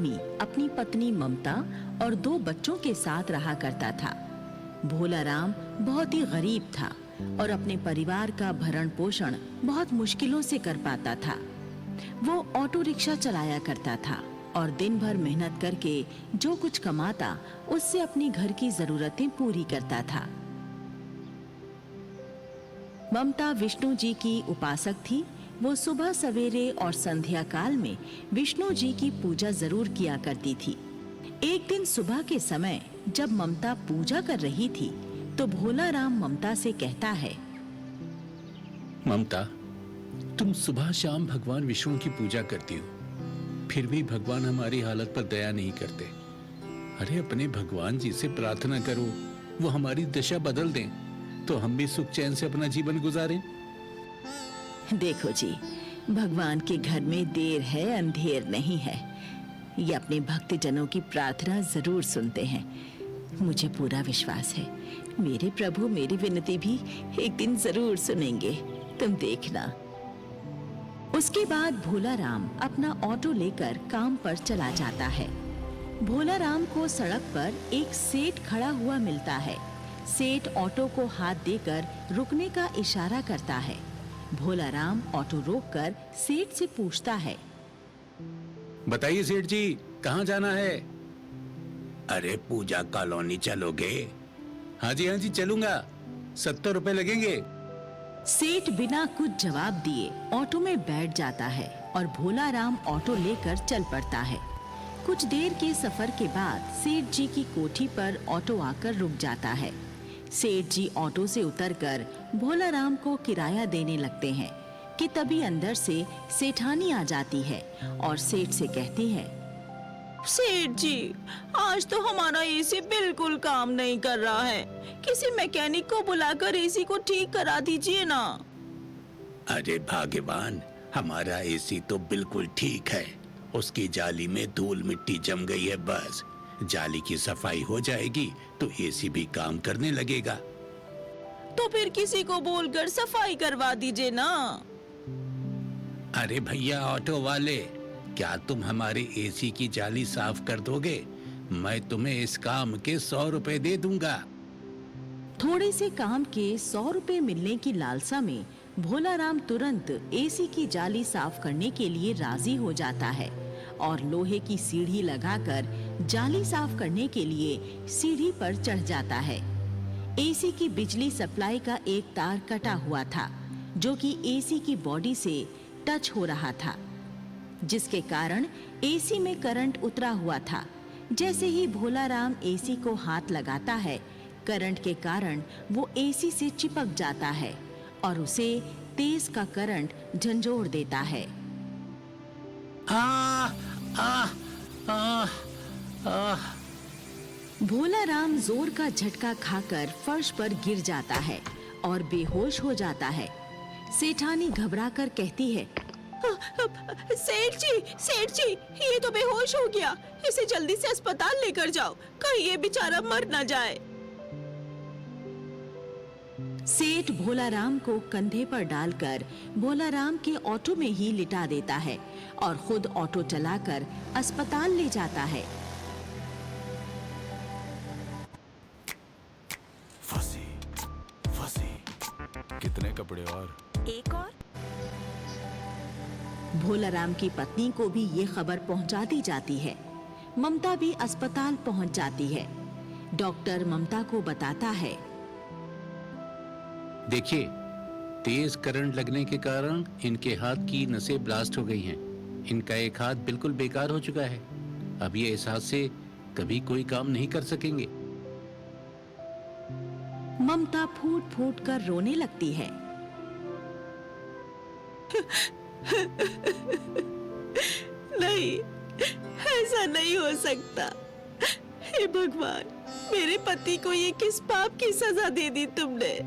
आदमी अपनी पत्नी ममता और 2 बच्चों के साथ रहा करता था। भोला राम बहुत ही गरीब था और अपने परिवार का भरण पोषण बहुत मुश्किलों से कर पाता था। वो ऑटो रिक्शा चलाया करता था और दिन भर मेहनत करके जो कुछ कमाता उससे अपनी घर की जरूरतें पूरी करता था। ममता विष्णु जी की उपासक थी। वो सुबह सवेरे और संध्या काल में विष्णु जी की पूजा जरूर किया करती थी। एक दिन सुबह के समय जब ममता पूजा कर रही थी तो भोला राम ममता से कहता है, ममता, तुम सुबह शाम भगवान विष्णु की पूजा करती हो, फिर भी भगवान हमारी हालत पर दया नहीं करते। अरे अपने भगवान जी से प्रार्थना करो, वो हमारी दशा बदल दें तो हम भी सुख चैन से अपना जीवन गुजारें। देखो जी, भगवान के घर में देर है अंधेर नहीं है। ये अपने भक्तजनों की प्रार्थना जरूर सुनते हैं। मुझे पूरा विश्वास है मेरे प्रभु मेरी विनती भी एक दिन जरूर सुनेंगे, तुम देखना। उसके बाद भोला राम अपना ऑटो लेकर काम पर चला जाता है। भोला राम को सड़क पर एक सेठ खड़ा हुआ मिलता है। सेठ ऑटो को हाथ देकर रुकने का इशारा करता है। भोला राम ऑटो रोककर सेठ से पूछता है, बताइए सेठ जी, कहाँ जाना है? अरे पूजा कॉलोनी चलोगे? हाँ जी चलूंगा, 70 रुपए लगेंगे। सेठ बिना कुछ जवाब दिए ऑटो में बैठ जाता है और भोला राम ऑटो लेकर चल पड़ता है। कुछ देर के सफर के बाद सेठ जी की कोठी पर ऑटो आकर रुक जाता है। सेठ जी ऑटो से उतरकर भोला राम को किराया देने लगते हैं कि तभी अंदर से सेठानी आ जाती है और सेठ से कहती है, सेठ जी, आज तो हमारा एसी बिल्कुल काम नहीं कर रहा है। किसी मैकेनिक को बुलाकर एसी को ठीक करा दीजिए ना। अरे भाग्यवान, हमारा एसी तो बिल्कुल ठीक है। उसकी जाली में धूल मिट्टी जम गई है, बस जाली की सफाई हो जाएगी तो एसी भी काम करने लगेगा। तो फिर किसी को बोलकर सफाई करवा दीजिए ना। अरे भैया ऑटो वाले, क्या तुम हमारे एसी की जाली साफ कर दोगे? मैं तुम्हें इस काम के 100 रुपए दे दूंगा। थोड़े से काम के 100 रुपए मिलने की लालसा में भोला राम तुरंत एसी की जाली साफ करने के लिए राजी हो जाता है और लोहे की सीढ़ी लगाकर जाली साफ करने के लिए सीढ़ी पर चढ़ जाता है। एसी की बिजली सप्लाई का एक तार कटा हुआ था जो कि एसी की बॉडी से टच हो रहा था, जिसके कारण एसी में करंट उतरा हुआ था। जैसे ही भोला राम एसी को हाथ लगाता है, करंट के कारण वो एसी से चिपक जाता है और उसे तेज का करंट झंझोड़ देता है। भोला राम जोर का झटका खाकर फर्श पर गिर जाता है और बेहोश हो जाता है। सेठानी घबराकर कहती है, सेठ जी, ये तो बेहोश हो गया। इसे जल्दी से अस्पताल लेकर जाओ, कहीं ये बेचारा मर न जाए। सेठ भोला राम को कंधे पर डालकर भोला राम के ऑटो में ही लिटा देता है और खुद ऑटो चलाकर अस्पताल ले जाता है। फंसी। कितने कपड़े और? एक और। भोला राम की पत्नी को भी ये खबर पहुंचा दी जाती है। ममता भी अस्पताल पहुंच जाती है। डॉक्टर ममता को बताता है, देखिए, तेज करंट लगने के कारण इनके हाथ की नसें ब्लास्ट हो गई हैं। इनका एक हाथ बिल्कुल बेकार हो चुका है। अब ये इस हाथ से कभी कोई काम नहीं कर सकेंगे। ममता फूट फूट कर रोने लगती है। नहीं, ऐसा नहीं हो सकता। हे भगवान, मेरे पति को ये किस पाप की सजा दे दी तुमने?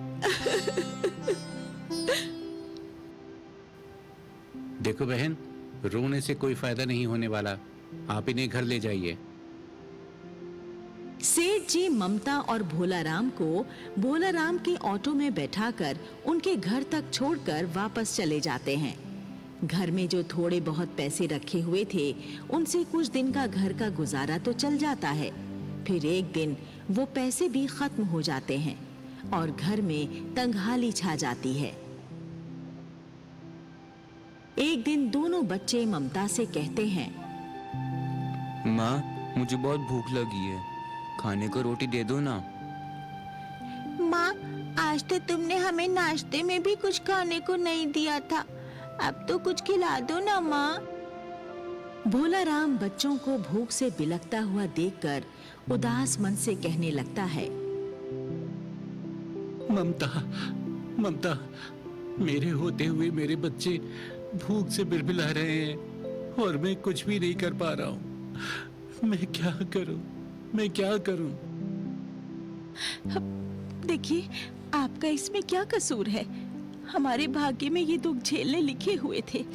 देखो बहन, रोने से कोई फायदा नहीं होने वाला। आप इन्हें घर ले जाइए। सेठ जी ममता और भोला राम को भोला राम के ऑटो में बैठाकर उनके घर तक छोड़कर वापस चले जाते हैं। घर में जो थोड़े बहुत पैसे रखे हुए थे, उनसे कुछ दिन का घर का गुजारा तो चल जाता है। फिर एक दिन वो पैसे भी खत्म हो जाते हैं और घर में तंगहाली छा जाती है। एक दिन दोनों बच्चे ममता से कहते हैं, माँ, मुझे बहुत भूख लगी है, खाने को रोटी दे दो ना। माँ, आज तो तुमने हमें नाश्ते में भी कुछ खाने को नहीं दिया था, अब तो कुछ खिला दो ना माँ। भोला राम बच्चों को भूख से बिलखता हुआ देखकर उदास मन से कहने लगता है, ममता, ममता, मेरे होते हुए मेरे बच्चे भूख से बिलबिला रहे हैं और मैं कुछ भी नहीं कर पा रहा हूँ। मैं क्या करूँ, मैं क्या करूँ? देखिए, आपका इसमें क्या कसूर है? हमारे भाग्य में ये दुख झेलने लिखे हुए थे,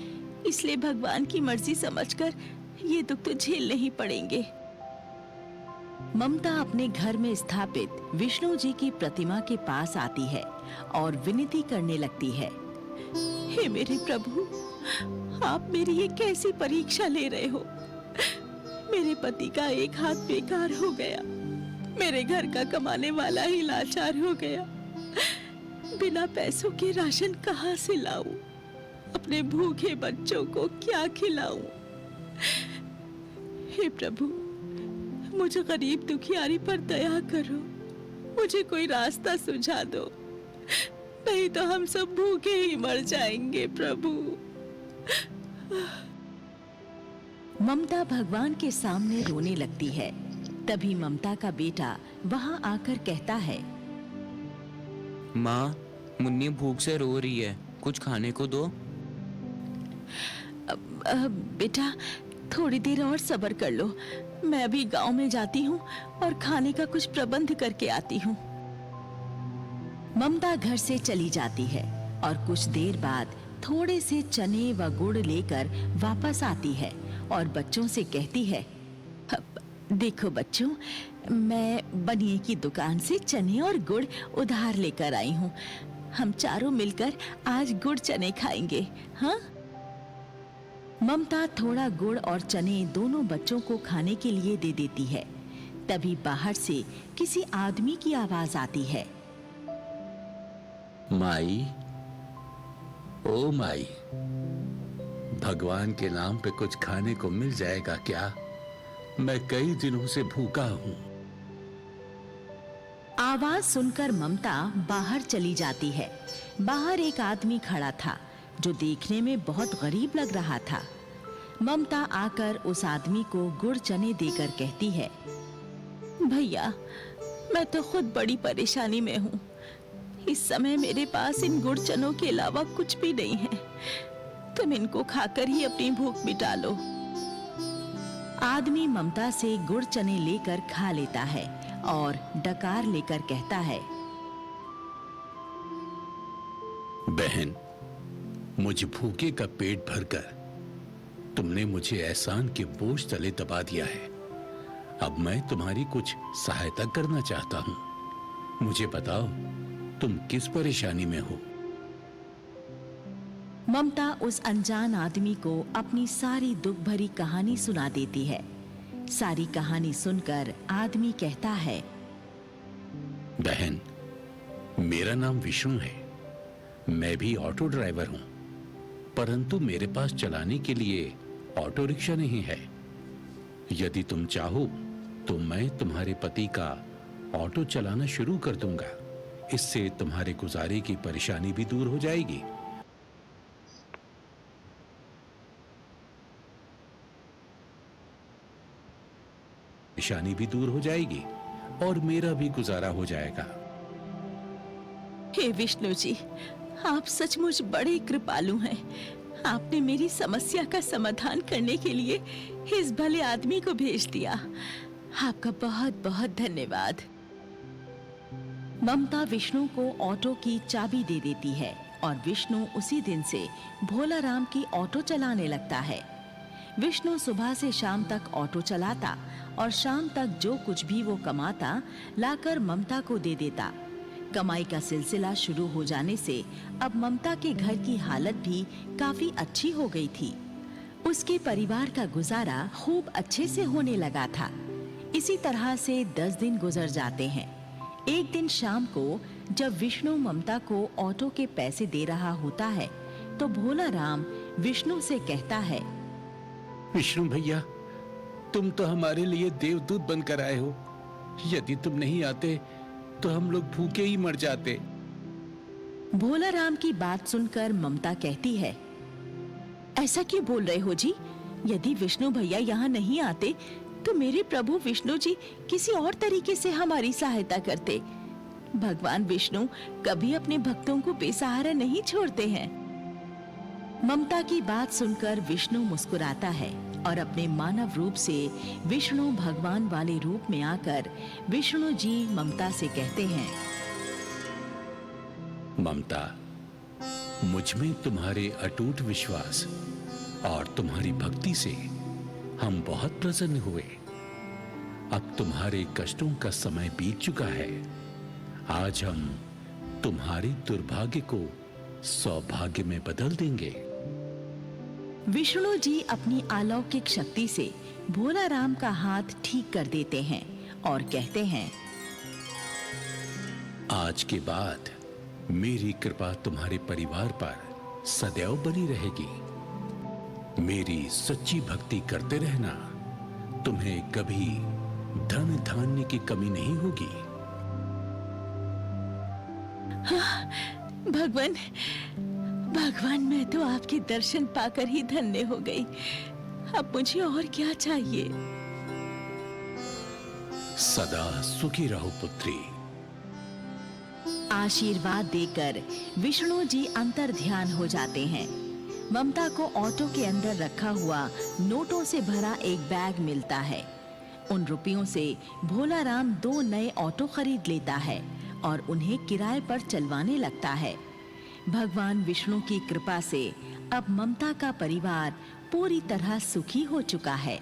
इसलिए भगवान की मर्जी समझकर ये दुख तो झेलने ही पड़ेंगे। ममता अपने घर में स्थापित विष्णु जी की प्रतिमा के पास आती है और विनती करने लगती है, हे मेरे प्रभु, आप मेरी ये कैसी परीक्षा ले रहे हो? मेरे पति का एक हाथ बेकार हो गया, मेरे घर का कमाने वाला ही लाचार हो गया। बिना पैसों के राशन कहाँ से लाऊं? अपने भूखे बच्चों को क्या खिलाऊं? हे प्रभु, मुझे गरीब दुखियारी पर दया करो, मुझे कोई रास्ता सुझा दो, नहीं तो हम सब भूखे ही मर जाएंगे प्रभु। ममता भगवान के सामने रोने लगती है। तभी ममता का बेटा वहां आकर कहता है, माँ, मुन्नी भूख से रो रही है, कुछ खाने को दो। बेटा, थोड़ी देर और सब्र कर लो, मैं अभी गांव में जाती हूँ और खाने का कुछ प्रबंध करके आती हूँ। ममता घर से चली जाती है और कुछ देर बाद थोड़े से चने व गुड़ लेकर वापस आती है और बच्चों से कहती है, देखो बच्चों, मैं बनिए की दुकान से चने और गुड़ उधार लेकर आई हूँ। हम चारों मिलकर आज गुड़ चने खाएंगे, हाँ? ममता थोड़ा गुड़ और चने दोनों बच्चों को खाने के लिए दे देती है। तभी बाहर से किसी आदमी की आवाज आती है, माई, ओ माई, भगवान के नाम पे कुछ खाने को मिल जाएगा क्या? मैं कई दिनों से भूखा हूँ। आवाज सुनकर ममता बाहर चली जाती है। बाहर एक आदमी खड़ा था जो देखने में बहुत गरीब लग रहा था। ममता आकर उस आदमी को गुड़ चने देकर कहती है, भैया, मैं तो खुद बड़ी परेशानी में हूँ। इस समय मेरे पास इन गुड़ चनों के अलावा कुछ भी नहीं है। तुम इनको खाकर ही अपनी भूख मिटा लो। आदमी ममता से गुड़ चने लेकर खा लेता है और डकार लेकर कहता है, बहन, मुझ भूखे का पेट भरकर तुमने मुझे एहसान के बोझ तले दबा दिया है। अब मैं तुम्हारी कुछ सहायता करना चाहता हूँ। मुझे बताओ, तुम किस परेशानी में हो? ममता उस अनजान आदमी को अपनी सारी दुख भरी कहानी सुना देती है। सारी कहानी सुनकर आदमी कहता है, बहन, मेरा नाम विष्णु है। मैं भी ऑटो ड्राइवर हूं, परंतु मेरे पास चलाने के लिए ऑटो रिक्शा नहीं है। यदि तुम चाहो तो मैं तुम्हारे पति का ऑटो चलाना शुरू कर दूंगा। इससे तुम्हारे गुजारे की परेशानी भी दूर हो जाएगी। परेशानी भी दूर हो जाएगी और मेरा भी गुजारा हो जाएगा। हे विष्णु जी, आप सचमुच बड़े कृपालु हैं। आपने मेरी समस्या का समाधान करने के लिए इस भले आदमी को भेज दिया। आपका बहुत बहुत धन्यवाद। ममता विष्णु को ऑटो की चाबी दे देती है और विष्णु उसी दिन से भोला राम की ऑटो चलाने लगता है। विष्णु सुबह से शाम तक ऑटो चलाता और शाम तक जो कुछ भी वो कमाता लाकर ममता को दे देता। कमाई का सिलसिला शुरू हो जाने से अब ममता के घर की हालत भी काफी अच्छी हो गई थी। उसके परिवार का गुजारा खूब अच्छे से होने लगा था। इसी तरह से 10 दिन गुजर जाते हैं। एक दिन शाम को जब विष्णु ममता को ऑटो के पैसे दे रहा होता है तो भोला राम विष्णु से कहता है, विष्णु भैया, तुम तो हमारे लिए देवदूत बनकर आए हो। यदि तुम नहीं आते तो हम लोग भूखे ही मर जाते। भोला राम की बात सुनकर ममता कहती है, ऐसा क्यों बोल रहे हो जी? यदि विष्णु भैया यहाँ नहीं आते तो मेरे प्रभु विष्णु जी किसी और तरीके से हमारी सहायता करते। भगवान विष्णु कभी अपने भक्तों को बेसहारा नहीं छोड़ते हैं। ममता की बात सुनकर विष्णु मुस्कुराता है और अपने मानव रूप से विष्णु भगवान वाले रूप में आकर विष्णु जी ममता से कहते हैं, ममता, मुझ में तुम्हारे अटूट विश्वास और तुम्हारी भक्ति से हम बहुत प्रसन्न हुए। अब तुम्हारे कष्टों का समय बीत चुका है। आज हम तुम्हारे दुर्भाग्य को सौभाग्य में बदल देंगे। विष्णु जी अपनी अलौकिक शक्ति से भोला राम का हाथ ठीक कर देते हैं और कहते हैं, आज के बाद मेरी कृपा तुम्हारे परिवार पर सदैव बनी रहेगी। मेरी सच्ची भक्ति करते रहना, तुम्हें कभी धन धान्य की कमी नहीं होगी। भगवान, भगवान, मैं तो आपके दर्शन पाकर ही धन्य हो गई। अब मुझे और क्या चाहिए? सदा सुखी रहो पुत्री। आशीर्वाद देकर विष्णु जी अंतर ध्यान हो जाते हैं। ममता को ऑटो के अंदर रखा हुआ नोटों से भरा एक बैग मिलता है। उन रुपयों से भोला राम 2 नए ऑटो खरीद लेता है और उन्हें किराए पर चलवाने लगता है। भगवान विष्णु की कृपा से अब ममता का परिवार पूरी तरह सुखी हो चुका है।